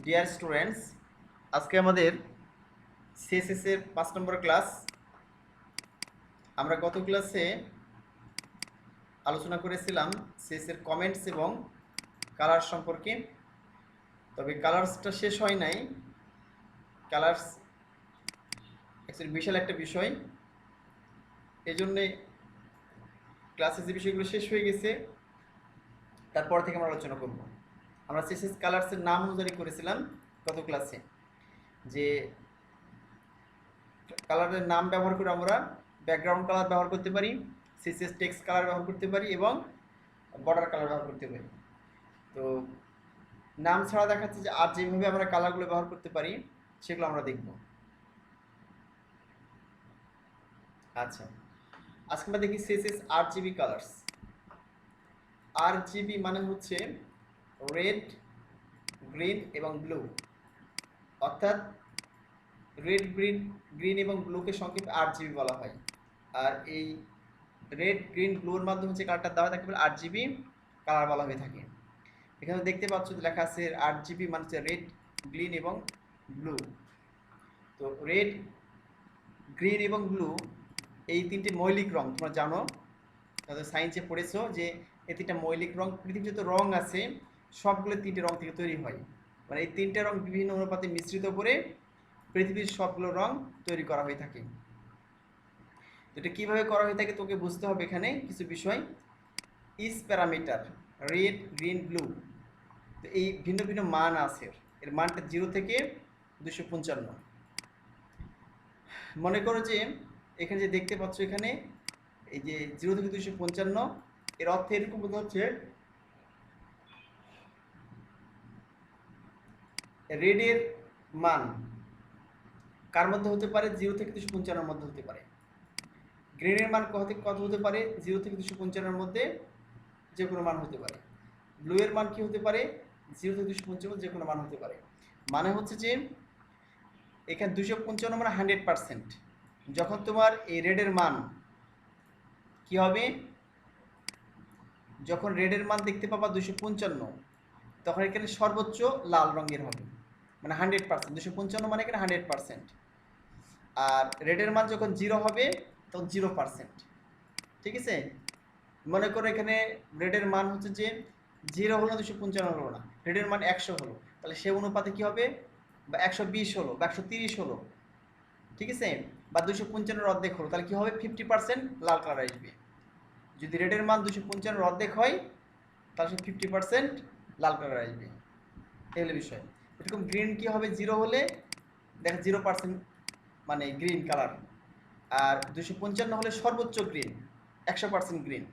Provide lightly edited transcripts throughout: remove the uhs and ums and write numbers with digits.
Dear students, আজকে আমাদের CSS এর 5 নম্বর ক্লাস। আমরা গত ক্লাসে আলোচনা করেছিলাম সিএসএস এর কমেন্টস এবং কালার সম্পর্কে। তবে কালার্সটা শেষ হয় নাই। কালার্স অ্যাকচুয়ালি বিশাল একটা বিষয়, এই জন্যে ক্লাসে যে বিষয়গুলো শেষ হয়ে গেছে তারপর থেকে আমরা আলোচনা করব। আমরা সিএসএস কালার্সের নাম অনুযায়ী করেছিলাম গত ক্লাসে, যে কালারের নাম ব্যবহার করে আমরা ব্যাকগ্রাউন্ড কালার ব্যবহার করতে পারি, সিএসএস টেক্সট কালার ব্যবহার করতে পারি এবং বর্ডার কালার ব্যবহার করতে পারি। তো নাম ছাড়া দেখাচ্ছে যে আর যেভাবে আমরা কালারগুলো ব্যবহার করতে পারি সেগুলো আমরা দেখব। আচ্ছা, আজকে আমরা দেখি সিএসএস আরজিবি কালার্স। আরজিবি মানে হচ্ছে রেড, গ্রিন এবং ব্লু, অর্থাৎ রেড, গ্রিন এবং ব্লুকে সংক্ষেপে আরজিবি বলা হয়। আর এই রেড, গ্রিন, ব্লুর মাধ্যমে হচ্ছে কালারটা দেওয়া থাকে বলে আরজিবি কালার বলা হয়ে থাকে। এখানে দেখতে পাচ্ছ লেখা আছে আরজিবি মানে হচ্ছে রেড, গ্রিন এবং ব্লু। তো রেড, গ্রিন এবং ব্লু এই তিনটে মৌলিক রং, তোমরা জানো, তাদের সায়েন্সে পড়েছো যে এই তিনটা মৌলিক রং। পৃথিবীতে যত রং আছে সবগুলো তিনটে রং থেকে তৈরি হয়, মানে এই তিনটে রং বিভিন্ন অনুপাতে মিশ্রিত করে পৃথিবীর সবগুলো রং তৈরি করা হয়ে থাকে। এটা কিভাবে করা হয়ে থাকে তোকে বুঝতে হবে। এখানে কিছু বিষয়, ইস প্যারামিটার রেড, গ্রিন, ব্লু, তো এই ভিন্ন ভিন্ন মান আছে। এর মানটা 0 থেকে 255। মনে করো যে এখানে যে দেখতে পাচ্ছ এখানে এই যে 0 থেকে 255, এর অর্থ এরকম বোধ হচ্ছে রেডের মান কার মধ্যে হতে পারে? 0 থেকে 255 মধ্যে হতে পারে। গ্রিনের মান কত হতে পারে? 0 থেকে 255 মধ্যে যে কোনো মান হতে পারে। ব্লু এর মান কি হতে পারে? 0 থেকে 255 যে কোনো মান হতে পারে। মানে হচ্ছে যে এখানে 255 মানে 100%। যখন তোমার এই রেডের মান কি হবে, যখন রেডের মান দেখতে পাবা 255, তখন এখানে সর্বোচ্চ লাল রঙের হবে, মানে 100%। 255 মানে এখানে 100%। আর রেডের মান যখন 0 হবে তখন 0%। ঠিক আছে? মনে করো এখানে রেডের মান হচ্ছে যে 0 হলো, 255 হলো না, রেডের মান 100 হলো, তাহলে সে অনুপাতে কি হবে? বা 120 হলো বা 130 হলো, ঠিক আছে, বা 255 অর্ধেক হলো, তাহলে কি হবে? 50% লাল কালার আসবে। যদি রেডের মান 255 অর্ধেক হয় তাহলে সে 50% লাল কালার আসবে। এই হলো বিষয়। এরকম গ্রিন কি হবে? 0 হলে দেখ 0% মানে গ্রিন কালার। আর 255 হলে সর্বোচ্চ গ্রিন, 100% গ্রিন।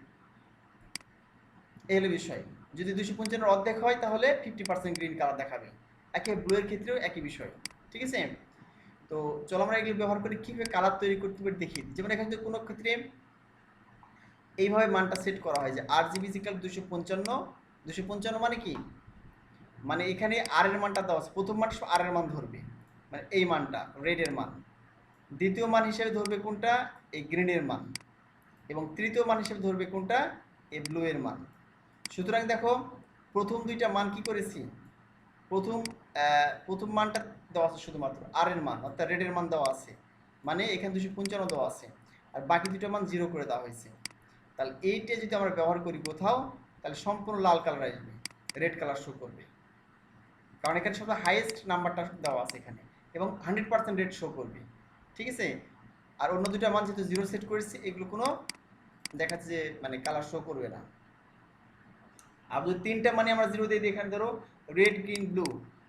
এই হলো বিষয়। যদি 255 অর্ধেক হয় তাহলে 50% গ্রিন কালার দেখাবে। একই ব্লু এর ক্ষেত্রেও একই বিষয়। ঠিক আছে? তো চলো আমরা এগুলো ব্যবহার করে কীভাবে কালার তৈরি করতে পারি দেখি। যেমন এখানে কোনো ক্ষেত্রে এইভাবে মানটা সেট করা হয় যে RGB ইকুয়াল 255। 255 মানে কি? মানে এখানে আর এর মানটা দেওয়া আছে। প্রথম মান আর এর মান ধরবে, মানে এই মানটা রেডের মান। দ্বিতীয় মান হিসেবে ধরবে কোনটা? এই গ্রিনের মান। এবং তৃতীয় মান হিসেবে ধরবে কোনটা? এই ব্লু এর মান। সুতরাং দেখো প্রথম দুইটা মান কি করেছি, প্রথম মানটা দেওয়া আছে শুধুমাত্র আর এর মান, অর্থাৎ রেডের মান দেওয়া আছে, মানে এখানে 255 দেওয়া আছে, আর বাকি দুটো মান 0 করে দেওয়া হয়েছে। তাহলে এইটা যদি আমরা ব্যবহার করি কোথাও, তাহলে সম্পূর্ণ লাল কালার আসবে, রেড কালার শো করবে, কারণ এখানে সবচেয়ে হাইয়েস্ট নাম্বারটা দেওয়া আছে এখানে, এবং 100% রেড শো করবে। ঠিক আছে? আর অন্য দুটো মান যেহেতু 0 সেট করেছি, এগুলো কোনো দেখাচ্ছে যে মানে কালার শো করবে না। আর যদি তিনটা মানে আমরা 0 দিয়ে দিই, এখানে ধরো রেড, গ্রিন, ব্লু,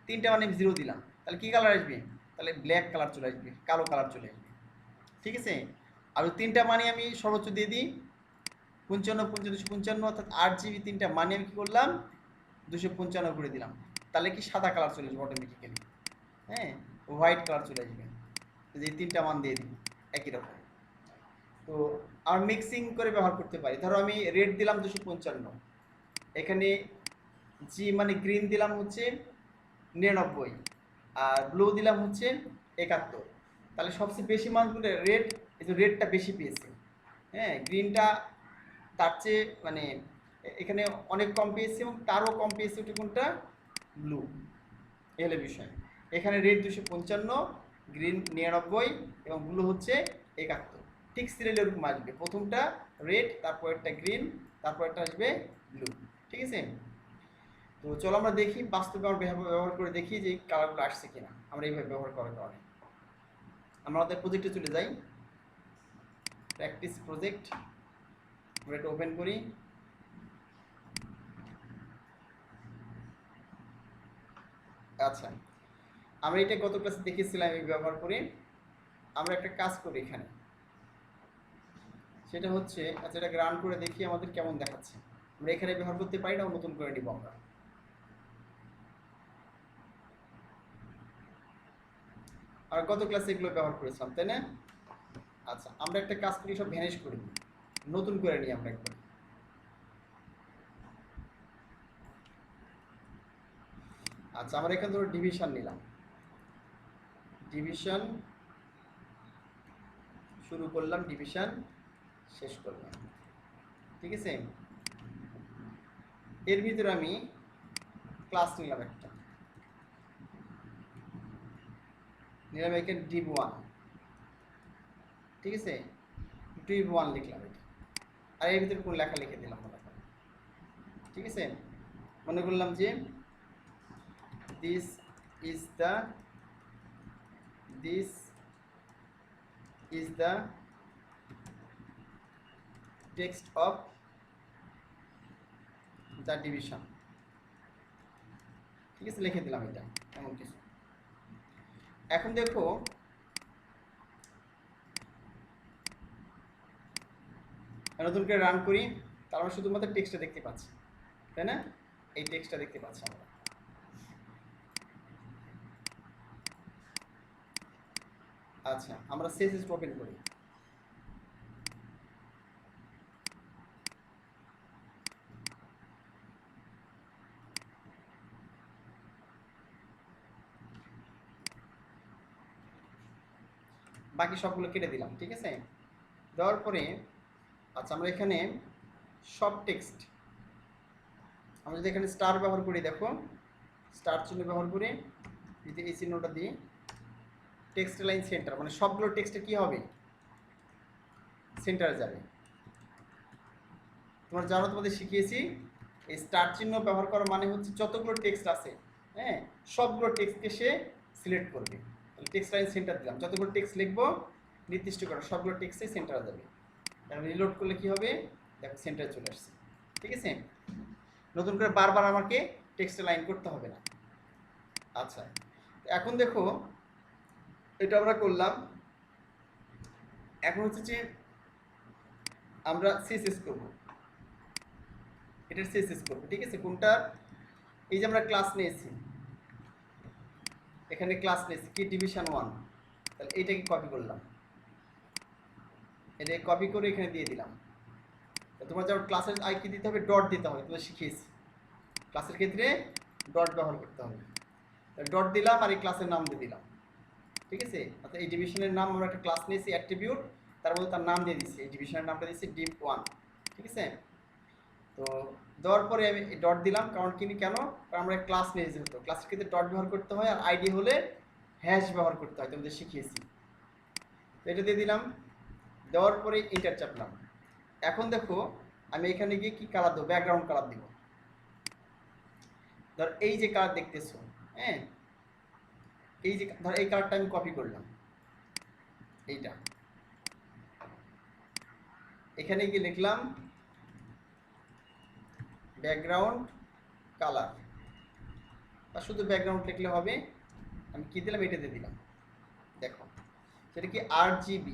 তিনটা মানে 0 দিলাম, তাহলে কি কালার আসবে? তাহলে ব্ল্যাক কালার চলে আসবে, কালো কালার চলে আসবে। ঠিক আছে? আর তিনটা মানে আমি সর্বোচ্চ দিয়ে দিই 55, 55, 255, অর্থাৎ RGB তিনটা মানে আমি কী করলাম? 255 করে দিলাম, তাহলে কি সাদা কালার চলে আসবে অটোমেটিক্যালি। হ্যাঁ, হোয়াইট কালার চলে আসবে। এই তিনটা মান দিয়ে দিই একই রকম। তো আর মিক্সিং করে ব্যবহার করতে পারি। ধরো আমি রেড দিলাম 255, এখানে জি মানে গ্রিন দিলাম হচ্ছে 99, আর ব্লু দিলাম হচ্ছে 71। তাহলে সবচেয়ে বেশি মানগুলো রেড, এই যে রেডটা বেশি পেয়েছে। হ্যাঁ, গ্রিনটা তার চেয়ে মানে এখানে অনেক কম পেয়েছে, এবং তারও কম পেয়েছে ওটা কোনটা? ব্লু। এই হলো বিষয়। এখানে রেড 255, গ্রিন 99 এবং ব্লু হচ্ছে 71। ঠিক সিরিয়াল এরকম আসবে, প্রথমটা রেড, তারপরটা গ্রিন, তারপরটা আসবে ব্লু। ঠিক আছে? তো চলো আমরা দেখি বাস্তবে আমরা ব্যবহার করে দেখি যে কালারগুলো আসছে কিনা আমরা এইভাবে ব্যবহার করার কারণে। আমরা আমাদের প্রজেক্টে চলে যাই, প্র্যাকটিস প্রজেক্ট, আমরা এটা ওপেন করি। আচ্ছা, আমরা এটা গত ক্লাসে দেখেছিলাম এই ব্যবহার করে। আমরা একটা কাজ করি এখানে, সেটা হচ্ছে, আচ্ছা এটা রান করে দেখি আমাদের কেমন দেখাচ্ছে। আমরা এখানে ব্যবহার করতে পারি না, নতুন করে নিব আমরা। আর গত ক্লাসে এগুলো ব্যবহার করেছিলাম, তাই না? আচ্ছা, আমরা একটা কাজ করি, সব ভ্যানিশ করে দিই, নতুন করে নিই আমরা একবার। আচ্ছা, আমরা এখানে ধরো ডিভিশন নিলাম, ডিভিশন শুরু করলাম, ডিভিশন শেষ করলাম। ঠিক আছে? এর ভিতরে আমি ক্লাস নিলাম একটা, নিলাম এখানে div1। ঠিক আছে? div1 লিখলাম এটা, আর এর ভিতরে কোন লেখা লিখে দিলাম মনে করেন। ঠিক আছে? মনে করলাম যে this is the text of the division। ঠিক আছে, লিখে দিলাম এটা এমন কিছু। এখন দেখো নতুন করে রান করি, তার মানে শুধুমাত্র টেক্সটটা দেখতে পাচ্ছি, তাই না? এই টেক্সটটা দেখতে পাচ্ছি আমরা। আচ্ছা, আমরা CSS ওপেন করি। বাকি সবগুলো কেটে দিলাম। ঠিক আছে? দেওয়ার পরে আচ্ছা, আমরা এখানে সব টেক্সট, আমরা যদি এখানে স্টার ব্যবহার করি, দেখো স্টার চিহ্ন ব্যবহার করে যদি এই চিহ্নটা দিই, টেক্সট লাইন সেন্টার, মানে সবগুলো টেক্সটে কি হবে, সেন্টারে যাবে। তোমরা জানো, তোমাদের শিখিয়েছি এই স্টার চিহ্ন ব্যবহার করার মানে হচ্ছে যতগুলো টেক্সট আছে, হ্যাঁ, সবগুলো টেক্সটকে সে সিলেক্ট করবে। টেক্সট লাইন সেন্টার দিলাম, যতগুলো টেক্সট লিখবো নির্দিষ্ট করে সবগুলো টেক্সটে সেন্টারে যাবে। তাহলে রিলোড করলে কি হবে, দেখো সেন্টারে চলে আসছে। ঠিক আছে? নতুন করে বারবার আমাকে টেক্সটে লাইন করতে হবে না। আচ্ছা, এখন দেখো এটা আমরা করলাম। এখন হচ্ছে যে আমরা CSS করব, এটার CSS করব। ঠিক আছে? কোনটা, এই যে আমরা ক্লাস নিয়েছি, এখানে ক্লাস নিয়েছি কি division1, তাহলে এইটাকে কপি করলাম, এটা কপি করে এখানে দিয়ে দিলাম। তোমার যখন ক্লাসের আই কি দিতে হবে, ডট দিতে হবে, তোমরা শিখিয়েছি ক্লাসের ক্ষেত্রে ডট ব্যবহার করতে হবে। ডট দিলাম আর এই ক্লাসের নাম দিয়ে দিলাম। ঠিক আছে? অর্থাৎ এই ডিভিশনের নাম আমরা একটা ক্লাস নিয়েছি অ্যাট্রিবিউট, তার মধ্যে তার নাম দিয়ে দিচ্ছি, এই ডিভিশনের নামটা দিচ্ছি div1। ঠিক আছে? তো দেওয়ার পরে আমি ডট দিলাম, কারণ কেন, কারণ আমরা ক্লাস নিয়েছি, হতো ক্লাসের ক্ষেত্রে ডট ব্যবহার করতে হয়, আর আইডি হলে হ্যাশ ব্যবহার করতে হয়, তোমাদের শিখিয়েছি। তো এটা দিয়ে দিলাম, দেওয়ার পরে এন্টার চাপলাম। এখন দেখো আমি এখানে গিয়ে কি কালার দেবো, ব্যাকগ্রাউন্ড কালার দিব। ধর এই যে কালার দেখতেছো, হ্যাঁ, এই যে ধর এই কালারটা আমি কপি করলাম, এইটা এখানে গিয়ে লিখলাম ব্যাকগ্রাউন্ড কালার, বা শুধু ব্যাকগ্রাউন্ড লিখলে হবে। আমি কি দিলাম, এটা দিয়ে দিলাম। দেখো সেটা কি RGB,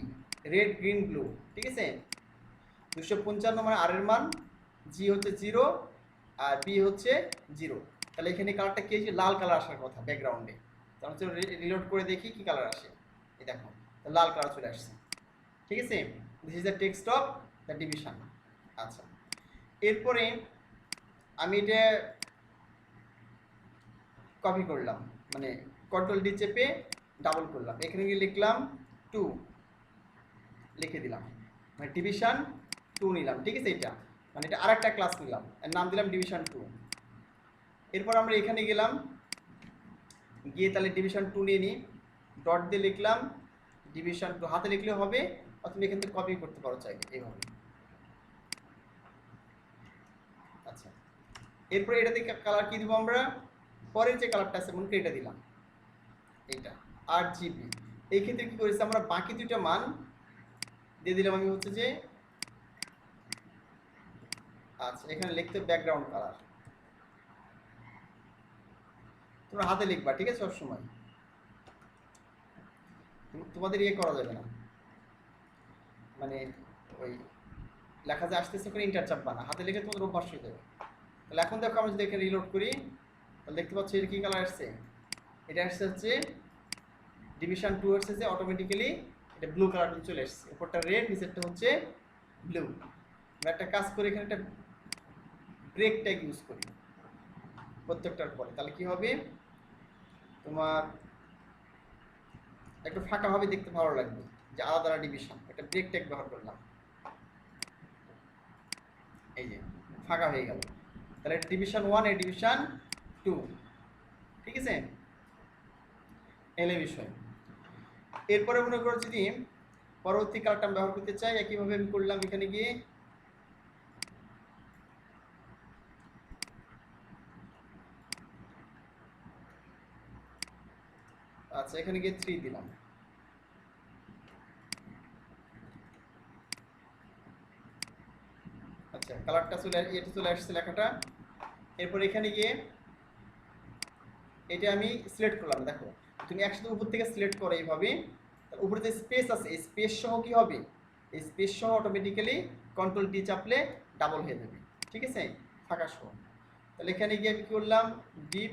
রেড গ্রিন ব্লু। ঠিক আছে? 255 মানে আর এর মান, জি হচ্ছে 0 আর বি হচ্ছে 0। তাহলে এখানে কালারটা কি হয়েছে, লাল কালার আসার কথা ব্যাকগ্রাউন্ডে। তাহলে হচ্ছে রিলোড করে দেখি কি কালার আসে, এই দেখো লাল কালার চলে আসছে। ঠিক আছে? This is the text of the division. আচ্ছা, এরপরে আমি এটা কপি করলাম, মানে কন্ট্রোল-D চেপে ডাবল করলাম, এখানে গিয়ে লিখলাম 2, লিখে দিলাম, মানে division2 নিলাম। ঠিক আছে? এটা মানে এটা আরেকটা ক্লাস নিলাম, এর নাম দিলাম division2। এরপর আমরা এখানে গেলাম, গিয়ে তাহলে ডিভিশন 2 নিয়ে নিই, ডট দিয়ে লিখলাম ডিভিশন 2, হাতে লিখলেও হবে অথবা এখান থেকে কপি করতে পারো চাইলে এইভাবে। আচ্ছা, এরপরে এটা থেকে কালার কি দিব আমরা, পরের যে কালারটা আছে মনে করি এটা দিলাম, এইটা RGB। এই ক্ষেত্রে কি করেছি আমরা বাকি দুইটা মান দিয়ে দিলাম আমি হচ্ছে যে, আচ্ছা এখানে লিখতে ব্যাকগ্রাউন্ড কালার, তোমরা হাতে লিখবা ঠিক আছে সবসময়, তোমাদের ইয়ে করা যাবে না, মানে ওই লেখা যে আসতেছে করে ইন্টার চাপবা না, হাতে লিখে তোমাদের অভ্যাস হয়ে যাবে। তাহলে এখন দেখো আমি যদি এখানে রিলোড করি তাহলে দেখতে পাচ্ছি এর কি কালার আসছে, এটা আসছে হচ্ছে ডিভিশন 2 আসছে যে অটোমেটিক্যালি এটা ব্লু কালার চলে এসেছে, উপরটা রেড নিচেরটা হচ্ছে ব্লু। আমরা একটা কাজ করি এখানে একটা ব্রেক ট্যাগ ইউজ করি প্রত্যেকটার পরে, তাহলে কি হবে তোমার একটু ফাঁকা হবে, দেখতে ভালো লাগবে যে আলাদা আলাদা ডিভিশন, একটা ব্রেক ট্যাগ ব্যবহার করলাম, এই যে ফাঁকা হয়ে গেল, তাহলে ডিভিশন 1 এর ডিভিশন 2, ঠিক আছে এলে বিষয়। এরপরে মনে করো যদি পরবর্তী কালারটা ব্যবহার করতে চাই, একইভাবে আমি করলাম এখানে গিয়ে আচ্ছা এখানে গিয়ে 3 দিলাম, আচ্ছা কালারটা চলে আসছে লেখাটা। এরপর এখানে গিয়ে এটা আমি সিলেক্ট করলাম, দেখো তুমি একসাথে উপর থেকে সিলেক্ট করো এইভাবে, উপরে যে স্পেস আছে এই স্পেস সহ কি হবে, এই স্পেস সহ অটোমেটিক্যালি কন্ট্রোল ডি চাপলে ডাবল হয়ে যাবে, ঠিক আছে ফাঁকা সহ। তাহলে এখানে গিয়ে আমি কি করলাম ডিপ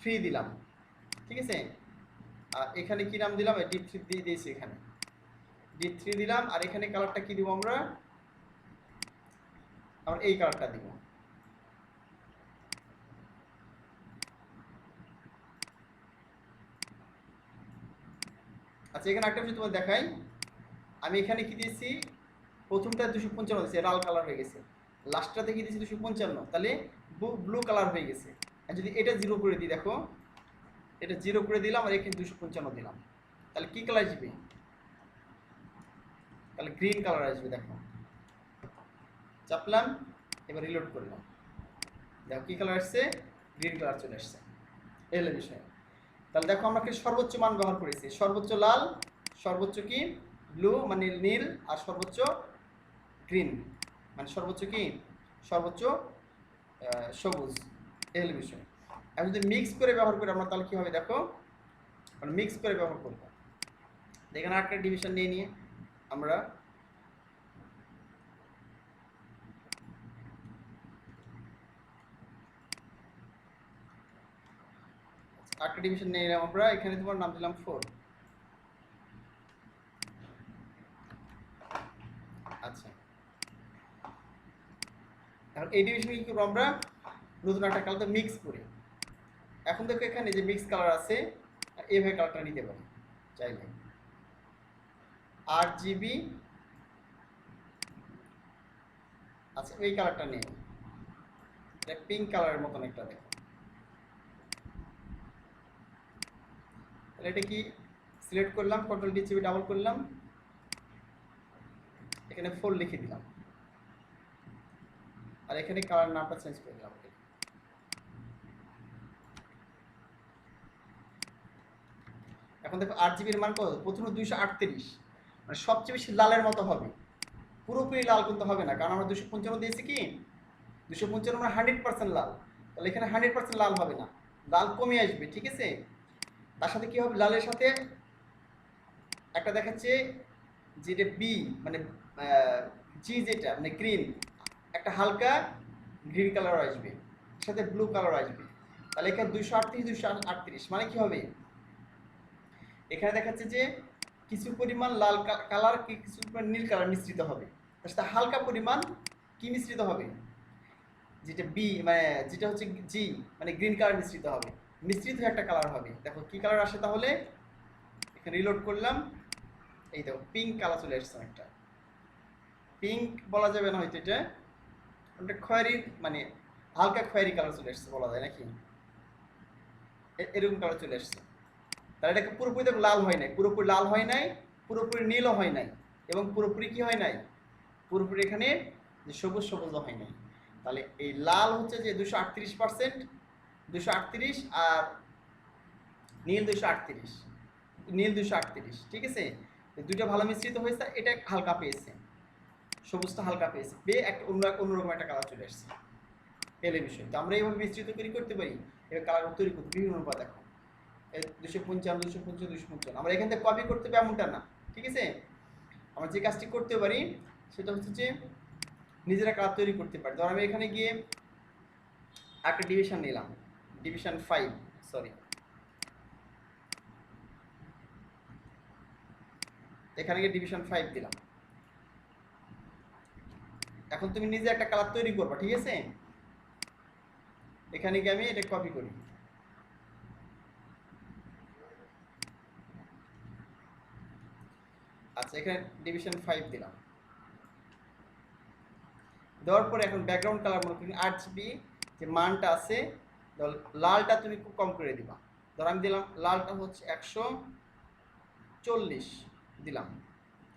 3 দিলাম, ঠিক আছে, আর এখানে কি নাম দিলাম ডিপ 3 দিয়ে দিয়েছি, এখানে ডিপ 3 দিলাম, আর এখানে কালারটা কি দিব আমরা এই কালারটা দিব। আচ্ছা এখানে একটা বিষয় তোমার দেখাই, আমি এখানে কি দিয়েছি প্রথমটা 255 দিয়েছি লাল কালার হয়ে গেছে, লাস্টটাতে কি দিয়েছি 255, তাহলে ব্লু কালার হয়ে গেছে। আর যদি এটা 0 করে দিই, দেখো এটা 0 করে দিলাম আর এখানে 255 দিলাম, তাহলে কি কালার আসবে, তাহলে গ্রিন কালার আসবে, দেখো চাপলাম এবার রিলোড করলাম, দেখো কি কালার আসছে গ্রিন কালার চলে আসছে, এই হলো বিষয়। তাহলে দেখো আমরা কি সর্বোচ্চ মান ব্যবহার করেছি, সর্বোচ্চ লাল, সর্বোচ্চ কি ব্লু মানে নীল, আর সর্বোচ্চ গ্রিন মানে সর্বোচ্চ কি সর্বোচ্চ সবুজ, এই হলো বিষয়। এখন যদি মিক্স করে ব্যবহার করি আমরা তাহলে কি হবে দেখো, মানে মিক্স করে ব্যবহার করব, এখানে আরেকটা ডিভিশন নিয়ে আমরা আরেকটা ডিভিশন নিয়ে নিলাম আমরা, এখানে তোমার নাম দিলাম 4। আচ্ছা এখন এই ডিভিশন কি করবো আমরা নতুন একটা কালার মিক্স করে, এখন দেখো এখানে যে মিক্স কালার আছে এইভাবে কালারটা নিতে পারি চাইলে, RGB, আচ্ছা এই কালারটা নেই, পিঙ্ক কালারের মতন একটা দেখো, তাহলে এটা কি সিলেক্ট করলাম কন্ট্রোল ডি চেপে ডাবল করলাম, এখানে 4 লিখে দিলাম, আর এখানে কালার নামটা চেঞ্জ করে দিলাম। এখন দেখো 8GB এর মান কত, প্রথমে 238, মানে সবচেয়ে বেশি লালের মতো হবে, পুরোপুরি লাল কিন্তু হবে না, কারণ আমরা 255 দিয়েছি কি 255 মানে 100% লাল, তাহলে এখানে 100% লাল হবে না, লাল কমে আসবে, ঠিক আছে। তার সাথে কি হবে, লালের সাথে একটা দেখাচ্ছে যেটা বি মানে জি যেটা মানে গ্রিন, একটা হালকা গ্রিন কালার আসবে, সাথে ব্লু কালার আসবে, তাহলে এখানে 238 মানে কি হবে, এখানে দেখাচ্ছে যে কিছু পরিমাণ লাল কালার কিছু পরিমাণ নীল কালার মিশ্রিত হবে, তার সাথে হালকা পরিমাণ কি মিশ্রিত হবে, যেটা বি মানে যেটা হচ্ছে জি মানে গ্রিন কালার মিশ্রিত হবে, মিশ্রিত একটা কালার হবে। দেখো কি কালার আসে তাহলে, এখানে রিলোড করলাম, এই দেখো পিঙ্ক কালার চলে আসছে, একটা পিঙ্ক বলা যাবে না হয়তো, এটা খয়েরি মানে হালকা খয়েরি কালার চলে আসছে বলা যায় নাকি, এরকম কালার চলে আসছে। তাহলে এটাকে পুরোপুরি দেখো লাল হয় নাই, পুরোপুরি লাল হয় নাই, পুরোপুরি নীলও হয় নাই, এবং পুরোপুরি কি হয় নাই, পুরোপুরি এখানে যে সবুজ সবুজও হয় নাই। তাহলে এই লাল হচ্ছে যে 238%, 238, আর নীল 238, নীল 238, ঠিক আছে। দুইটা ভালো মিশ্রিত হয়েছে, এটা হালকা পেয়েছে, সবুজটা হালকা পেয়েছে, পেয়ে একটা অন্যরকম একটা কালার চলে আসছে। এলে বিষয় তো আমরা এইভাবে মিশ্রিত করে করতে পারি, এবার কালার তৈরি করতে বিভিন্ন উপায় দেখো, 255, 255, 255 আমরা এখান থেকে কপি করতে হবে এমনটা না, ঠিক আছে। আমরা যে কাজটি করতে পারি সেটা হচ্ছে যে নিজেরা কালার তৈরি করতে পারি। ধর আমি এখানে গিয়ে একটা ডিভিশন নিলাম, ডিভিশন 5, সরি, এখানে গিয়ে ডিভিশন 5 দিলাম। এখন তুমি নিজে একটা কালার তৈরি করবা, ঠিক আছে। এখানে গিয়ে আমি এটা কপি করি, আচ্ছা এখানে ডিভিশন 5 দিলাম। দেওয়ার পরে এখন ব্যাকগ্রাউন্ড কালার মনে করি RGB যে মানটা আছে, লালটা তুমি খুব কম করে দিবা। ধর আমি দিলাম লালটা হচ্ছে 140 দিলাম,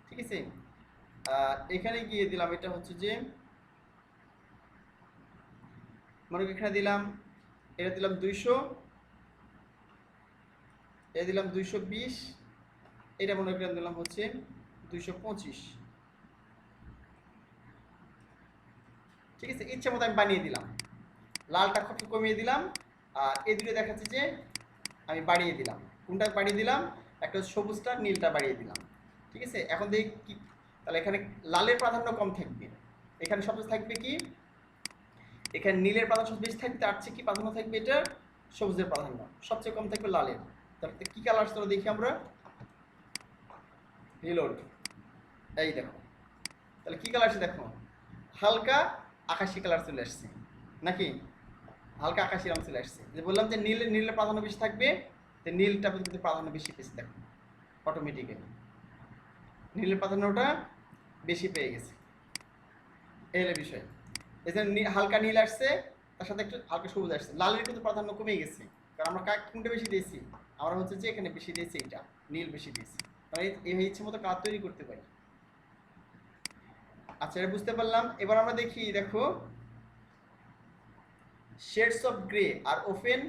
ঠিক আছে। এখানে গিয়ে দিলাম এটা হচ্ছে যে মনে করি এখানে দিলাম, এটা দিলাম 200, এটা দিলাম 220, এটা মনে করি দিলাম হচ্ছে 225, ঠিক আছে। ইচ্ছা মতো আমি বানিয়ে দিলাম, লালটা একটু কমিয়ে দিলাম, আর এই দুটো দেখাচ্ছে যে আমি বাড়িয়ে দিলাম। কোনটা বাড়িয়ে দিলাম, একটা সবুজটা নীলটা বাড়িয়ে দিলাম, ঠিক আছে। এখন দেখি কি, তাহলে এখানে লালের প্রাধান্য কম থাকবে, এখানে সবচেয়ে থাকবে কি, এখানে নীলের প্রাধান্য বেশি থাকবে, তার চেয়ে কি প্রাধান্য থাকবে, এটা সবুজের প্রাধান্য সবচেয়ে কম থাকবে লালের। তাহলে কি কালার আসছে দেখি আমরা, রিলোড, এই দেখো, তাহলে কি কালার আসছে দেখো, হালকা আকাশি কালার চলে আসছে নাকি, হালকা আকাশি রং চলে আসছে। যে বললাম যে নীলের প্রাধান্য বেশি থাকবে, তো নীলটা কিন্তু প্রাধান্য বেশি পেয়েছে, দেখো অটোমেটিক্যালি নীলের প্রাধান্যটা বেশি পেয়ে গেছে, এই হলো বিষয়। এই যে হালকা নীল আসছে, তার সাথে একটু হালকা সবুজ আসছে, লালের কিন্তু প্রাধান্য কমে গেছে, কারণ আমরা কোনটা বেশি দিয়েছি, আমরা হচ্ছে যে এখানে বেশি দিয়েছি, এইটা নীল বেশি দিয়েছি, মানে এই ইচ্ছে মতো কালার তৈরি করতে পারি। আচ্ছা এটা বুঝতে পারলাম। এবার আমরা দেখি, দেখো shades of grey are often,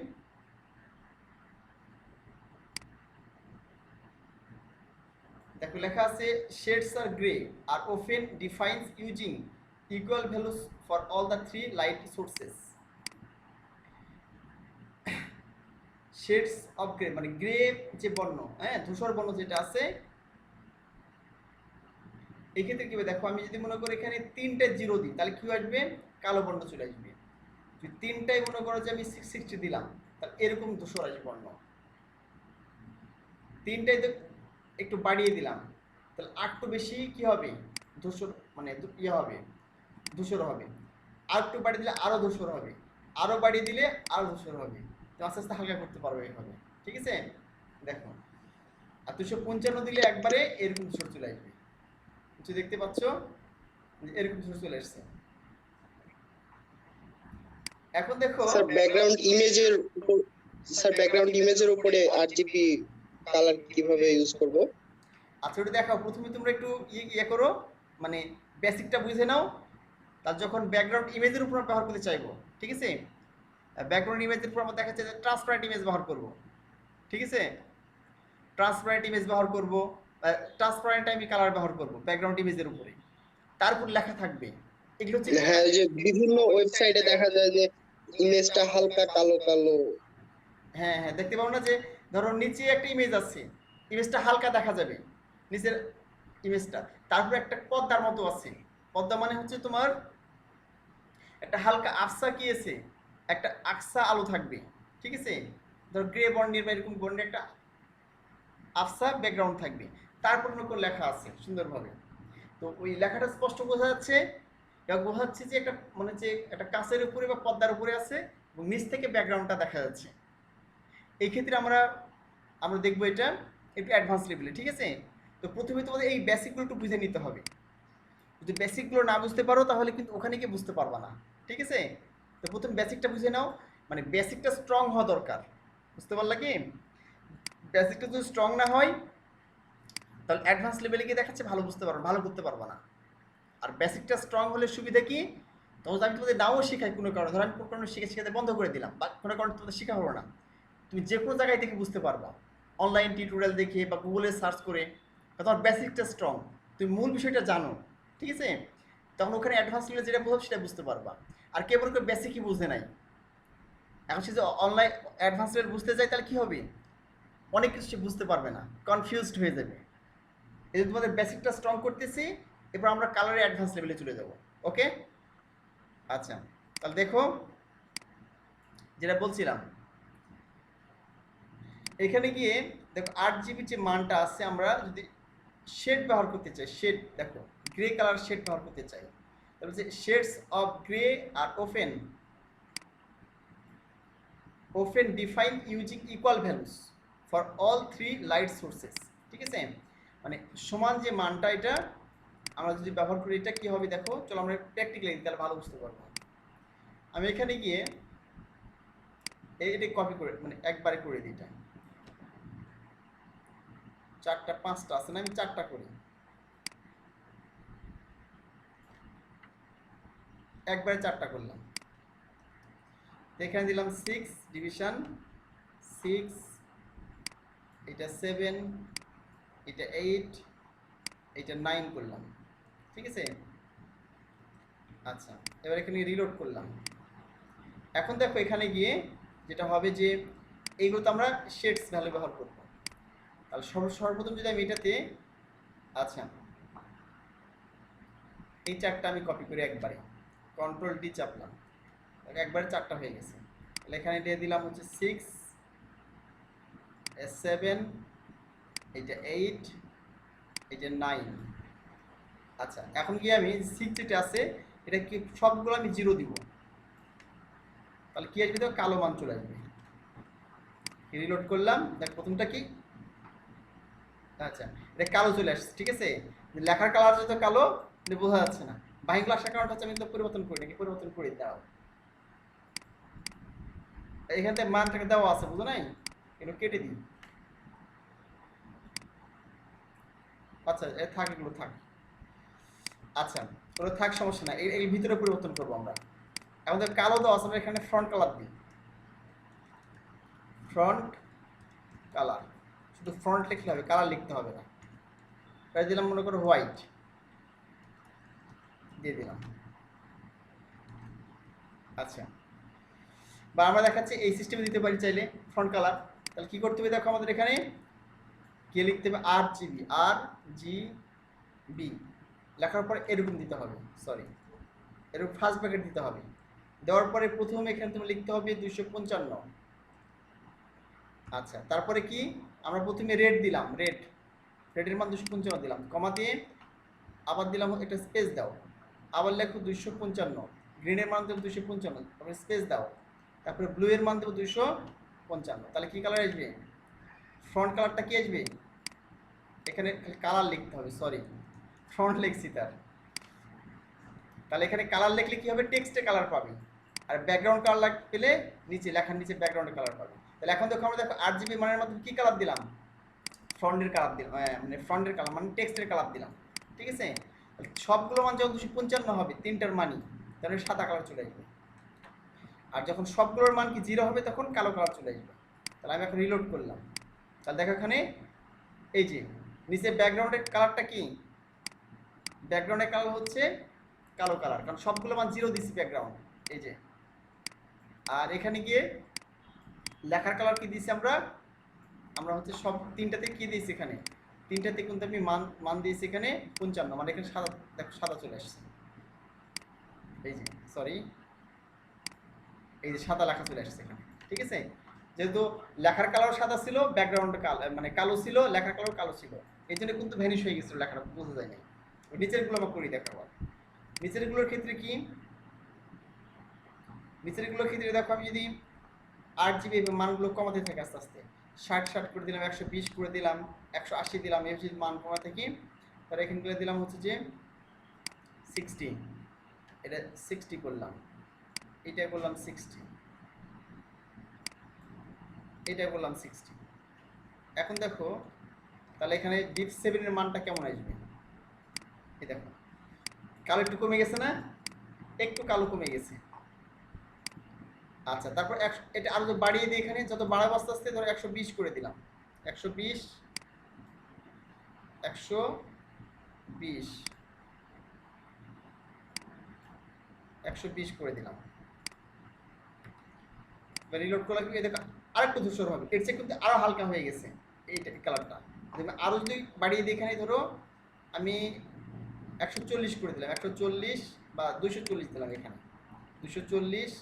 দেখো লেখা আছে shades are grey are often defined using equal values for all the three light sources. Shades of grey মানে গ্রে যে বর্ণ, হ্যাঁ ধূসর বর্ণ যেটা আছে, এক্ষেত্রে কি হবে দেখো, আমি যদি মনে করি এখানে 3টে জিরো দিই, তাহলে কি আসবে, কালো বর্ণ চলে আসবে। যদি 3টাই মনে করো যে আমি 660 দিলাম, তাহলে এরকম ধূসর আসবে বর্ণ। 3টাই একটু বাড়িয়ে দিলাম, তাহলে আরেকটু বেশি কি হবে, ধূসর মানে ইয়ে হবে, ধূসর হবে। আর একটু বাড়িয়ে দিলে আরো ধূসর হবে, আরো বাড়িয়ে দিলে আরো ধূসর হবে, তো আস্তে আস্তে হালকা করতে পারবে এইভাবে, ঠিক আছে। দেখো আর 255 দিলে একবারে এরকম ধূসর চলে আসবে, কিছু দেখতে পাচ্ছ, এরকম ধূসর চলে আসছে। এখন দেখো স্যার ব্যাকগ্রাউন্ড ইমেজের উপরে আরজিবি কালার কিভাবে ইউজ করব? আচ্ছা ওটা দেখাও, প্রথমে তোমরা একটু ইয়ে করো, মানে বেসিকটা বুঝে নাও, তার যখন ব্যাকগ্রাউন্ড ইমেজের উপর ব্যবহার করতে চাইবো, ঠিক আছে। ব্যাকগ্রাউন্ড ইমেজের উপর আমরা দেখাচ্ছে যে ট্রান্সপারেন্ট ইমেজ ব্যবহার করব, ঠিক আছে। ট্রান্সপারেন্ট ইমেজ ব্যবহার করব, ট্রান্সপারেন্ট আমি কালার ব্যবহার করব ব্যাকগ্রাউন্ড ইমেজের উপরে, তার উপর লেখা থাকবে, এগুলো হচ্ছে হ্যাঁ, যে বিভিন্ন ওয়েবসাইটে দেখা যায় যে ইমেজটা হালকা কালো কালো। হ্যাঁ হ্যাঁ দেখতে পাবো না, যে ধরো নিচে একটা ইমেজ আছে, ইমেজটা হালকা দেখা যাবে নিচের ইমেজটা, তারপরে একটা পর্দার মতো আছে, পর্দা মানে হচ্ছে তোমার একটা হালকা আফসা কি আছে, একটা আকসা আলো থাকবে, ঠিক আছে। ধরো গ্রে বর্ণের বা এরকম বর্ণের একটা আফসা ব্যাকগ্রাউন্ড থাকবে, তারপর কোনো লেখা আছে সুন্দরভাবে, তো ওই লেখাটা স্পষ্ট বোঝা যাচ্ছে, এবং বোঝা যাচ্ছে যে একটা মানে যে একটা কাঁচের উপরে বা পর্দার উপরে আছে, এবং নিচ থেকে ব্যাকগ্রাউন্ডটা দেখা যাচ্ছে। এই ক্ষেত্রে আমরা আমরা দেখবো এটা একটু অ্যাডভান্স লেভেলে, ঠিক আছে। তো প্রথমে তোমাদের এই বেসিকগুলো একটু বুঝে নিতে হবে, যদি বেসিকগুলো না বুঝতে পারো তাহলে কিন্তু ওখানে গিয়ে বুঝতে পারবা না, ঠিক আছে। তো প্রথম বেসিকটা বুঝে নাও, মানে বেসিকটা স্ট্রং হওয়া দরকার, বুঝতে পারলা কি? বেসিকটা যদি স্ট্রং না হয় তাহলে অ্যাডভান্স লেভেলে গিয়ে দেখাচ্ছে ভালো বুঝতে পারবো, ভালো করতে পারবো না। আর বেসিকটা স্ট্রং হলে সুবিধা কি, তখন আমি তোমাদের নাও শেখাই কোনো কারণে, ধরো আমি কোনো কারণে শেখাতে বন্ধ করে দিলাম বা কোনো কারণে তোমাদের শেখা হলো না, তুমি যে কোনো জায়গায় থেকে বুঝতে পারবা, অনলাইন টিউটোরিয়াল দেখে বা গুগলে সার্চ করে। তোমার বেসিকটা স্ট্রং, তুমি মূল বিষয়টা জানো, ঠিক আছে, তখন ওখানে অ্যাডভান্স লেভেলে যেটা বুঝবে সেটা বুঝতে পারবা। আর কেবল করে বেসিকই বুঝে নাই, এখন সে যে অনলাইন অ্যাডভান্স লেভেল বুঝতে যায় তাহলে কী হবে, অনেক কিছু সে বুঝতে পারবে না, কনফিউজড হয়ে যাবে। এই যে তোমাদের বেসিকটা স্ট্রং করতেছি, এরপর আমরা কালারের অ্যাডভান্স লেভেলে চলে যাব। ওকে, আচ্ছা, তাহলে দেখো যেটা বলছিলাম, এখানে গিয়ে দেখো 8 GB যে মানটা আছে, আমরা যদি শেড ব্যবহার করতে চাই, শেড দেখো গ্রে কালার শেড ব্যবহার করতে চাই, তাহলে যে shades of grey are often define using equal values for all 3 light sources. ঠিক আছে, মানে সমান যে মানটা এটা আমরা যদি ব্যবহার করি, এটা কি হবে দেখো, চলো আমরা প্র্যাকটিক্যালি তাহলে ভালো বুঝতে পারবো। আমি এখানে গিয়ে এটা কপি করে মানে একবারে করে দিই, এটা 4টা 5টা আছে না, আমি 4টা করি, একবারে 4টা করলাম। এখানে দিলাম 6 ডিভিশন 6, এটা 7, এটা 8, এটা 9 করলাম। ঠিক আছে, আচ্ছা, এবার এখানে রিলোড করলাম। এখন দেখো এখানে গিয়ে যেটা হবে যে এইগুলো তো আমরা শেডস ভ্যালু ব্যবহার করব, তাহলে সর্বপ্রথম যদি আমি এটাতে, আচ্ছা এই 4টা আমি কপি করি একবারে, কন্ট্রোল ডি চাপলাম, একবারে 4টা হয়ে গেছে। তাহলে এখানে দিয়ে দিলাম হচ্ছে 6, 7, এইটা 8, এইটা 9। আচ্ছা, এখন গিয়ে আমি 6 যেটা আছে এটা কি সবগুলো আমি 0 দিব, তাহলে কি আসবে দেখো, কালো মান চলে আসবে। রিলোড করলাম, দেখ প্রথমটা কি, আচ্ছা এটা কালো চলে আসছে। ঠিক আছে, লেখার কালার যত কালো এটা বোঝা যাচ্ছে না, বাহিগুলো আসার কারণটা হচ্ছে আমি তো পরিবর্তন করি নাকি, পরিবর্তন করে দাও, এখান থেকে মানটাকে দেওয়া আছে, বুঝো নাই, এগুলো কেটে দিই। আচ্ছা থাক, এগুলো থাক, আচ্ছা ওগুলো থাক, সমস্যা না, এর ভিতরে পরিবর্তন করবো আমরা। আমাদের কালো দেওয়া আছে, আমরা এখানে ফ্রন্ট কালার দিই, ফ্রন্ট কালার, শুধু ফ্রন্ট লিখলে হবে, কালার লিখতে হবে না। তাই দিলাম মনে করো হোয়াইট, দিয়ে দিলাম। আচ্ছা, বা আমরা দেখাচ্ছি এই সিস্টেমে দিতে পারি চাইলে ফ্রন্ট কালার। তাহলে কি করতে হবে দেখো, আমাদের এখানে কে লিখতে হবে, RGB লেখার পরে এরকম দিতে হবে, সরি এরকম ফার্স্ট ব্র্যাকেট দিতে হবে। দেওয়ার পরে প্রথমে এখানে তুমি লিখতে হবে 255। আচ্ছা, তারপরে কি, আমরা প্রথমে রেড দিলাম, রেডের মান 255 দিলাম, কমা দিয়ে আবার দিলাম একটা স্পেস দাও, আবার লেখো 255, গ্রিনের মান দেবো 255, তারপরে স্পেস দাও, তারপরে ব্লু এর মান দেবো 255। তাহলে কি কালার আসবে, ফ্রন্ট কালারটা কি আসবে, এখানে কালার লিখতে হবে, সরি ফ্রন্ট লিখছি তার, তাহলে এখানে কালার লিখলে কি হবে, টেক্সটে কালার পাবে, আর ব্যাকগ্রাউন্ড কালার পেলে নিচে লেখার নিচে ব্যাকগ্রাউন্ডে কালার পাবে। তাহলে এখন দেখো আমরা দেখো 8 GB মানের মাধ্যমে কি কালার দিলাম, ফ্রন্টের কালার দিলাম, মানে ফ্রন্টের কালার মানে টেক্সটের কালার দিলাম। ঠিক আছে, সবগুলো মান যখন 255 হবে, 3টার মানই, তাহলে সাদা কালার চলে আসবে। আর যখন সবগুলোর মান কি 0 হবে তখন কালো কালার চলে আসবে। তাহলে আমি এখন রিলোড করলাম, তাহলে দেখো এখানে এই যে নিচে ব্যাকগ্রাউন্ডের কালারটা কি, ব্যাকগ্রাউন্ডের কালার হচ্ছে কালো কালার, কারণ সবগুলো মান 0 দিচ্ছি ব্যাকগ্রাউন্ড, এই যে। আর এখানে গিয়ে লেখার কালার কি দিয়েছি আমরা, আমরা হচ্ছে সব 3টাতে কি দিয়েছি, এখানে 3টাতে কিন্তু আমি মান দিয়েছি এখানে 55, মানে এখানে সাদা, দেখো সাদা চলে আসছে, এই যে সরি, এই যে সাদা লেখা চলে আসছে এখানে। ঠিক আছে, যেহেতু লেখার কালার সাদা ছিল, ব্যাকগ্রাউন্ড মানে কালো ছিল, লেখার কালার কালো ছিল, এই জন্য কিন্তু ভ্যানিশ হয়ে গেছিল, লেখাটা বোঝা যায় না। নিচেরগুলো আমরা করি দেখাবো, নিচেরগুলোর ক্ষেত্রে কি, নিচেরগুলোর ক্ষেত্রে দেখো আমি যদি 8 GB মানগুলো কমাতে থাকি আস্তে আস্তে, 60 করে দিলাম, 120 করে দিলাম, 180 দিলাম, এই যদি মান কমাতে থাকি, তাহলে এখানগুলো দিলাম হচ্ছে যে 60, এটা 60 করলাম, এটা করলাম 60, এটা বললাম 60। এখন দেখো তাহলে এখানে ডিপ 7 এর মানটা কেমন আসবে, এই দেখো কালো একটু কমে গেছে না, একটু কালো কমে গেছে। আচ্ছা তারপর এটা আরো বাড়িয়ে দিই, এখানে যত বাড়াবো আস্তে আস্তে ধরো 120 করে দিলাম, 120 120 120 করে দিলাম। রিলোড করলে কি দেখো আরেকটু ধূসর হবে, এর চেয়ে কিন্তু আরো হালকা হয়ে গেছে এইটা কালারটা। আরো যদি বাড়িয়ে দিই, এখানে ধরো আমি 140 করে দিলাম, 140 বা 240 দিলাম, এখানে 240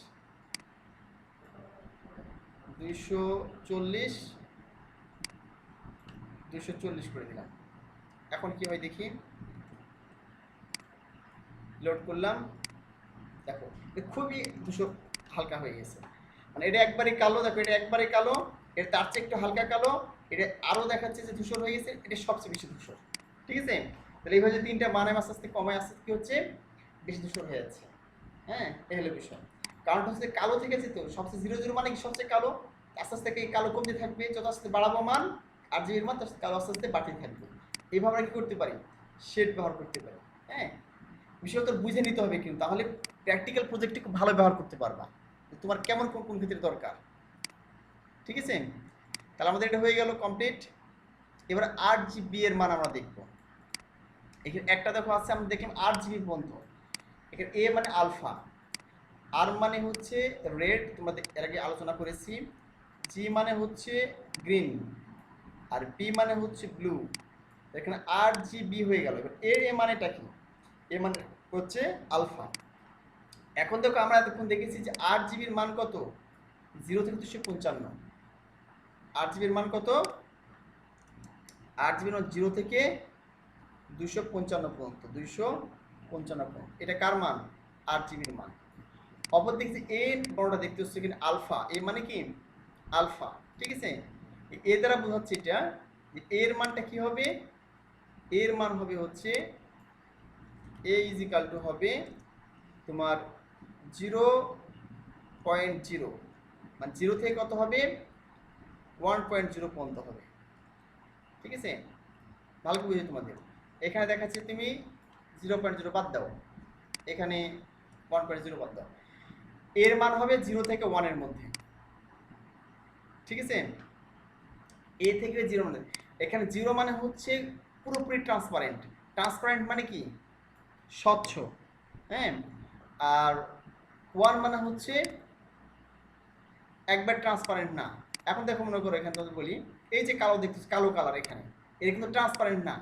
240 240 করে দিলাম। এখন কি হয় দেখি, লোড করলাম, দেখো খুবই ধূসর হালকা হয়ে গেছে। মানে এটা একবারে কালো, দেখো এটা একবারে কালো, এর তার চেয়ে একটু হালকা কালো, এটা আরো দেখাচ্ছে যে ধূসর হয়ে গেছে, এটা সবচেয়ে বেশি ধূসর। ঠিক আছে, তাহলে এইভাবে যে তিনটা মানে আস্তে আস্তে কমায় আস্তে আস্তে কি হচ্ছে, বেশি ধূসর হয়ে যাচ্ছে। হ্যাঁ, এই হলো বিষয়। কারণটা হচ্ছে কালো থেকে আছে তো সবচেয়ে 0 মানে কি সবচেয়ে কালো, আস্তে আস্তে এই কালো কমতে থাকবে, যত আস্তে বাড়াবো মান আর জিবির মান তত কালো আস্তে আস্তে বাড়তে থাকবে। এইভাবে আমরা কি করতে পারি, শেড ব্যবহার করতে পারি। হ্যাঁ, বিষয়টা বুঝে নিতে হবে কিন্তু, তাহলে প্র্যাকটিক্যাল প্রজেক্টে খুব ভালো ব্যবহার করতে পারবা, তোমার কেমন কোন কোন ক্ষেত্রে দরকার। ঠিক আছে, তাহলে আমাদের এটা হয়ে গেল কমপ্লিট। এবার 8 জিবি এর মান আমরা দেখব। এখানে একটা দেখো আছে, আমরা দেখলাম 8 জিবি পর্যন্ত। এখানে এ মানে আলফা, আর মানে হচ্ছে রেড, তোমরা এর আগে আলোচনা করেছি। জি মানে হচ্ছে গ্রিন, আর বি মানে হচ্ছে ব্লু। এখানে 8 জিবি হয়ে গেল। এবার এ মানেটা কি, এ মানে হচ্ছে আলফা। এখন দেখো আমরা এতক্ষণ দেখেছি যে 8 জিবির মান কত, 0 থেকে 255। 8 জিবির মান কত, 8 জিবির মান 0 থেকে 255 পর্যন্ত, 255। এটা কার মান, 8 জিবির মান। অপর দেখছি এ বড়টা দেখতে হচ্ছে কিন্তু আলফা, এ মানে কি আলফা। ঠিক আছে, এ দ্বারা বোঝাচ্ছে এটা যে এর মানটা কি হবে, এর মান হবে হচ্ছে এ ইজ ইকাল টু হবে তোমার 0.0, মানে 0 থেকে কত হবে 1.0 পর্যন্ত হবে। ঠিক আছে, ভালো করে বুঝে তোমাদের। এখানে দেখাচ্ছে তুমি 0.0 বাদ দাও, এখানে 1.0 বাদ দাও, এর মান হবে 0 থেকে 1 এর মধ্যে। ঠিক আছে, এ থেকে 0 মানে, এখানে 0 মানে হচ্ছে পুরোপুরি ট্রান্সপারেন্ট। ট্রান্সপারেন্ট মানে কি স্বচ্ছ। হ্যাঁ, আর 1 মানে হচ্ছে একবার ট্রান্সপারেন্ট না। এখন দেখো মনে করো এখানে যদি বলি, এই যে কালো দেখতেছি, কালো কালার, এখানে এটা কিন্তু ট্রান্সপারেন্ট না।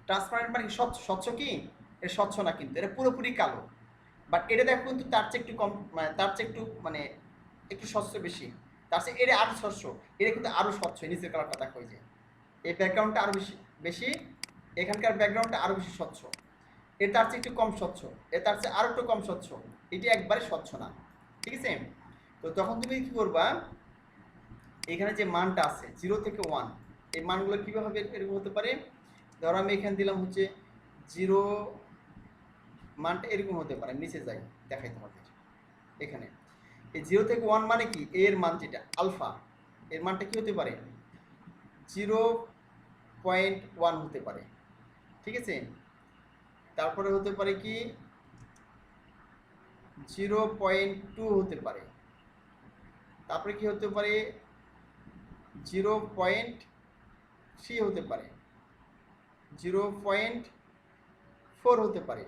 ট্রান্সপারেন্ট মানে কি স্বচ্ছ, স্বচ্ছ কি এটা স্বচ্ছ না, কিন্তু এটা পুরোপুরি কালো। বাট এটা দেখো কিন্তু তার চেয়ে একটু কম, মানে তার চেয়ে একটু মানে একটু স্বচ্ছ বেশি, তার চেয়ে এটা আরো স্বচ্ছ, এটা কিন্তু আরো স্বচ্ছ। নিচের কালারটা দেখো, এই যে এই ব্যাকগ্রাউন্ডটা আরো বেশি বেশি, এখানকার ব্যাকগ্রাউন্ডটা আরো বেশি স্বচ্ছ, এর তার চেয়ে একটু কম স্বচ্ছ, এর তার চেয়ে আরো একটু কম স্বচ্ছ, এটি একবারে স্বচ্ছ না। ঠিক আছে, তো তখন তুমি কি করবা, এখানে যে মানটা আছে 0 থেকে 1, এই মানগুলো কীভাবে এরকম হতে পারে, ধরো আমি এখানে দিলাম হচ্ছে 0, মানটা এরকম হতে পারে, নিচে যাই দেখাই তোমাদের। এখানে এই 0 থেকে 1 মানে কি, এর মান যেটা আলফা, এর মানটা কি হতে পারে 0.1 হতে পারে। ঠিক আছে, তারপরে হতে পারে কি 0.2 হতে পারে, তারপরে কি হতে পারে 0.3 হতে পারে, 0.4 হতে পারে,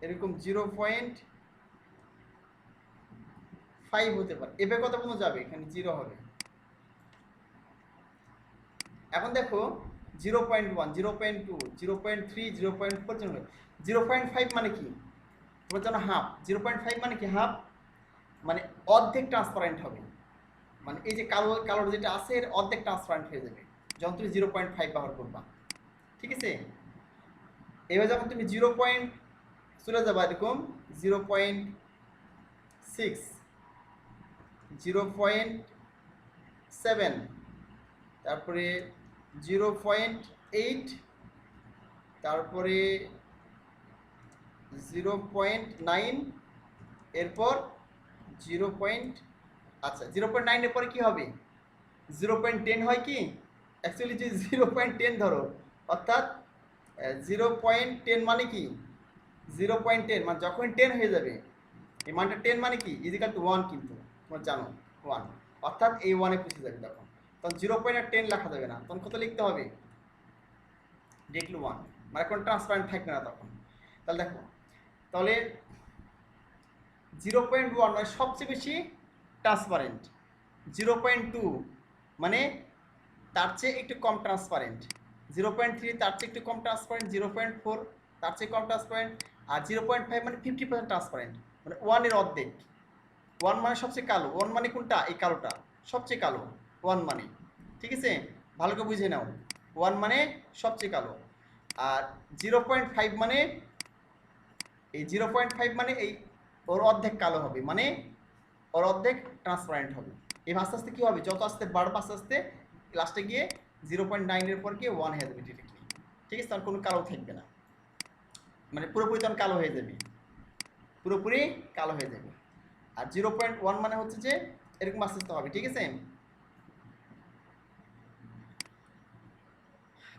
এরকম 0.5 হতে পারে। এভাবে কত পর্যন্ত যাবে, এখানে 0 হবে। এখন দেখো 0.1, 0.2, 0.3, 0.4, 0.5 মানে কি, তোমরা জানো হাফ। 0.5 মানে কি হাফ, মানে অর্ধেক ট্রান্সপারেন্ট হবে, মানে এই যে কালো কালোর যেটা আছে এর অর্ধেক ট্রান্সপারেন্ট হয়ে যাবে যখন তুমি 0.5 ব্যবহার করবা। ঠিক আছে, এবার যখন তুমি 0 পয়েন্ট চলে যাবা এরকম 0.6, 0.7, তারপরে 0.8, তারপরে 0.9, এরপর 0. আচ্ছা 0.9 এর পরে কি হবে? 0.10 হয় কি? অ্যাকচুয়ালি যে 0.10 ধরো, অর্থাৎ 0.10 মানে কি? 0.10 মানে যখন 10 হয়ে যাবে, এই মানটা 10 মানে কি ইজিক্যাল টু 1, কিন্তু তোমরা জানো 1, অর্থাৎ এই 1 এ পৌঁছে যাবে তখন 0.10 লেখা যাবে না, তখন কত লিখতে হবে? ডিরেক্টলি 1, মানে কোনো ট্রান্সপারেন্ট থাকবে না তখন। তাহলে দেখো, তাহলে 0.1 মানে সবচেয়ে বেশি ট্রান্সপারেন্ট, 0.2 মানে তার চেয়ে একটু কম ট্রান্সপারেন্ট, 0.3 তার চেয়ে একটু কম ট্রান্সপারেন্ট, 0.4 তার চেয়ে কম ট্রান্সপারেন্ট, আর 0.5 মানে 50% ট্রান্সপারেন্ট, মানে 1 এর অর্ধেক। 1 মানে সবচেয়ে কালো, 1 মানে কোনটা? এই কালোটা সবচেয়ে কালো 1 মানে, ঠিক আছে? ভালো করে বুঝে নাও, 1 মানে সবচেয়ে কালো, আর 0.5 মানে এই 0.5 মানে এই ওর অর্ধেক কালো হবে, মানে ওর অর্ধেক ট্রান্সপারেন্ট হবে। এই আস্তে আস্তে কী হবে, যত আস্তে বাড়বে আস্তে আস্তে লাস্টে গিয়ে 0.9 এর পর গিয়ে 1 হয়ে যাবে ডিরেক্টলি, ঠিক আছে? তখন কোনো কালো থাকবে না, মানে পুরোপুরি তখন কালো হয়ে যাবে, পুরোপুরি কালো হয়ে যাবে। আর 0.1 মানে হচ্ছে যে এরকম আস্তে আস্তে হবে, ঠিক আছে?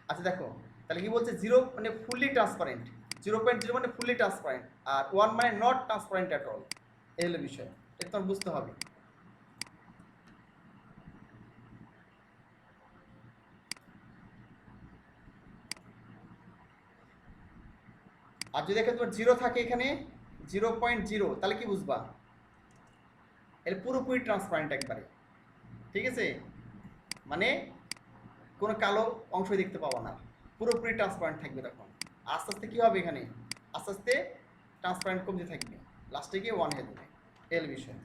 আচ্ছা দেখো, তাহলে কি বলছে, 0 মানে ফুললি ট্রান্সপারেন্ট, 0.0 মানে ফুললি ট্রান্সপারেন্ট, আর 1 মানে নট ট্রান্সপারেন্ট অ্যাট অল। এই হলো বিষয়, এটা তোমার বুঝতে হবে। আর যদি এখানে তোমার 0 থাকে, এখানে 0.0, তাহলে কি বুঝবা? এটা পুরোপুরি ট্রান্সপারেন্ট একবারে, ঠিক আছে? মানে কোনো কালো অংশ দেখতে পাবো না, পুরোপুরি ট্রান্সপারেন্ট থাকবে তখন। আস্তে আস্তে কী হবে, এখানে আস্তে আস্তে ট্রান্সপারেন্ট কমতে থাকবে, লাস্টে গিয়ে 1 হয়ে যাবে। এল বিষয়।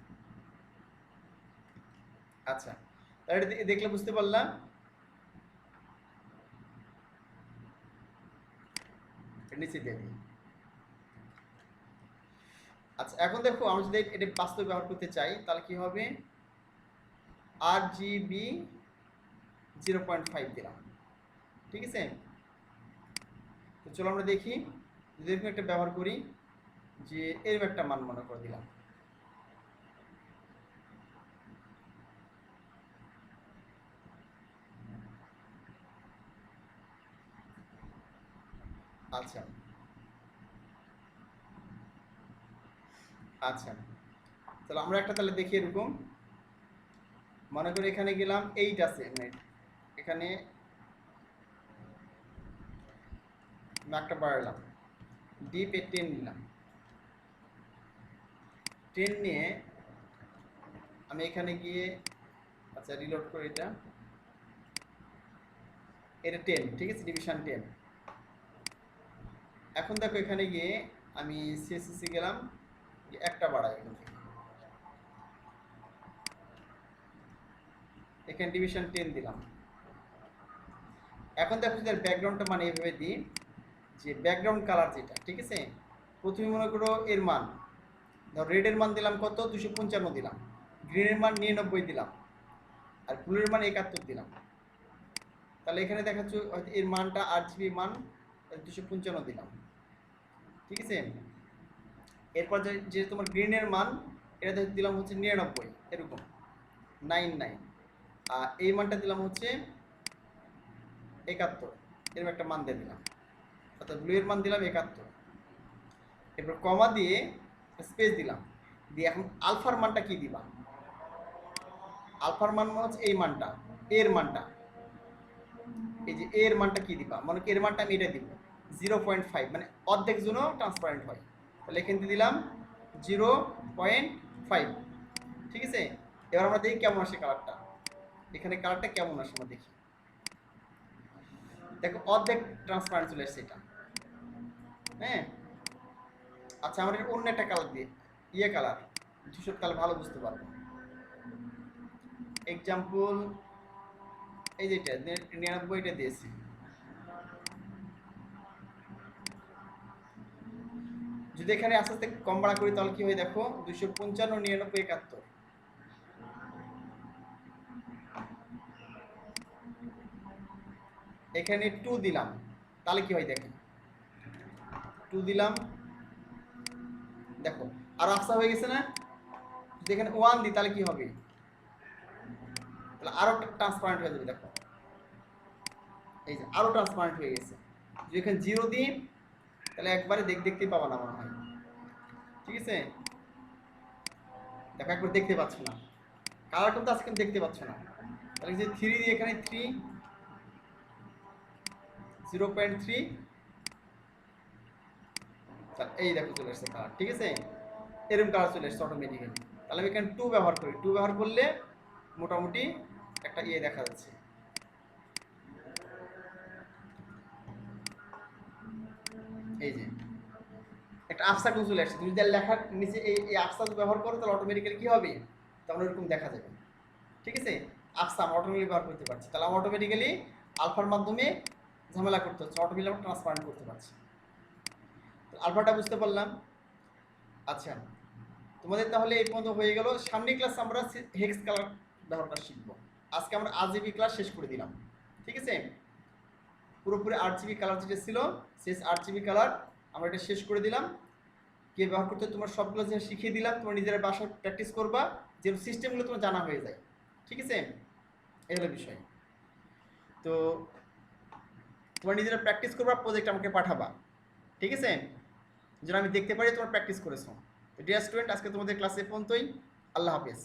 আচ্ছা, তাহলে এটা দেখলে বুঝতে পারলাম। নিচে দিয়ে দিই। আচ্ছা, এখন দেখো, আমি যদি এটা বাস্তবে ব্যবহার করতে চাই, তাহলে কি হবে? RGB 0.5 দিলাম, ঠিক আছে? তো চলো আমরা দেখি, যদি এরকম একটা ব্যবহার করি, যে এরকম একটা মান মনে করে দিলাম, আচ্ছা আচ্ছা, তাহলে আমরা একটা তাহলে দেখি এরকম, মনে করি এখানে গেলাম 8 আছে, এখানে একটা বাড়ালাম, ডিপ এ 10 নিলাম, 10 নিয়ে আমি এখানে গিয়ে, আচ্ছা রিলোড করি, এটা 10, ঠিক আছে? ডিভিশন 10। এখন দেখো, এখানে গিয়ে আমি সিএসসি গেলাম, একটা বাড়াই এখান থেকে, এখানে ডিভিশন 10 দিলাম। এখন দেখো যে ব্যাকগ্রাউন্ডটা মানে এইভাবে দিই, যে ব্যাকগ্রাউন্ড কালার যেটা, ঠিক আছে? প্রথমে মনে করো এর মান, ধর রেডের মান দিলাম কত? 255 দিলাম, গ্রিনের মান 99 দিলাম, আর ব্লুর মান 71 দিলাম। তাহলে এখানে দেখাচ্ছ হয়তো এর মানটা RGB মান 255 দিলাম, ঠিক আছে? এরপর যে তোমার গ্রিনের মান, এটা দিলাম হচ্ছে 99, এরকম 99, আর এই মানটা দিলাম হচ্ছে 71, এরকম একটা মান দিয়ে দিলাম, অর্থাৎ ব্লু এর মান দিলাম 71। এরপর কমা দিয়ে স্পেস দিলাম, দিয়ে এখন আলফার মানটা কি দিবা? আলফার মান হচ্ছে এই মানটা, এর মানটা, এই যে এর মানটা কি দিবা? মনে করি এর মানটা আমি এটা দিব 0.5, মানে অর্ধেক জন্য ট্রান্সপারেন্ট হয়, তাহলে এখান থেকে দিলাম 0.5, ঠিক আছে? এবার আমরা দেখি কেমন আসে কালারটা, এখানে কালারটা কেমন আসে আমরা দেখি। দেখো অর্ধেক ট্রান্সপারেন্ট চলে এসছে এটা, হ্যাঁ? আচ্ছা, আমরা অন্য একটা কালার দিয়ে, কালার, ধূসর কালার, ভালো বুঝতে পারবো। এক্সাম্পল এই যেটা 99টা দিয়েছি, যদি এখানে আস্তে আস্তে কম বাড়া করি, তাহলে কি হয় দেখো, 255, 99, 71, এখানে 2 দিলাম, তাহলে কি হয় দেখেন, 2 দিলাম, দেখো আরো আফসা হয়ে গেছে না? যদি এখানে 1 দিই তাহলে কি হবে? তাহলে আরও ট্রান্সপারেন্ট হয়ে যাবে। দেখো এই যে আরও ট্রান্সপারেন্ট হয়ে গেছে। যদি এখানে 0 দিই তাহলে একবারে দেখতেই পাবা না মনে হয়। ঠিক আছে, দেখো একবার দেখতে পাচ্ছ না, কালার কিন্তু আজকে দেখতে পাচ্ছ না। তাহলে যে 3 দিয়ে এখানে 3, 0.3, এই দেখো চলে এসেছে কালার। ঠিক আছে, এরকম কালার চলে এসেছে অটোমেটিক্যালি। তাহলে আমি এখানে 2 ব্যবহার করি, 2 ব্যবহার করলে মোটামুটি একটা দেখা যাচ্ছে। এই যে একটা আফসাকুন চলে আসছে। তুমি যদি লেখার নিচে এই আফসাকুন ব্যবহার করো তাহলে অটোমেটিক্যালি কি হবে, তখন এরকম দেখা যাবে। ঠিক আছে, আফসা আমি অটোমেটিক ব্যবহার করতে পারছি, তাহলে আমি অটোমেটিক্যালি আলফার মাধ্যমে ঝামেলা করতে হচ্ছে, অটোমেটিক আমি ট্রান্সপারেন্ট করতে পারছি। আলফাটা বুঝতে পারলাম। আচ্ছা, তোমাদের তাহলে এই পর্যন্ত হয়ে গেল। সামনের ক্লাস আমরা হেক্স কালার ব্যবহারটা শিখবো। আজকে আমরা RGB ক্লাস শেষ করে দিলাম। ঠিক আছে, পুরোপুরি RGB কালার যেটা ছিল শেষ RGB কালার আমরা এটা শেষ করে দিলাম। কে ব্যবহার করতে তোমার সবগুলো যে শিখিয়ে দিলাম, তোমার নিজেরা বাসায় প্র্যাকটিস করবা, যে সিস্টেমগুলো তোমার জানা হয়ে যায়। ঠিক আছে, এই হলো বিষয়। তো তোমার নিজেরা প্র্যাকটিস করবা, প্রজেক্ট আমাকে পাঠাবা। ঠিক আছে, যেন আমি দেখতে পারি তোমার প্র্যাকটিস করেছো। তো ডিয়ার স্টুডেন্ট, আজকে তোমাদের ক্লাসে পর্যন্তই। আল্লাহ হাফেজ।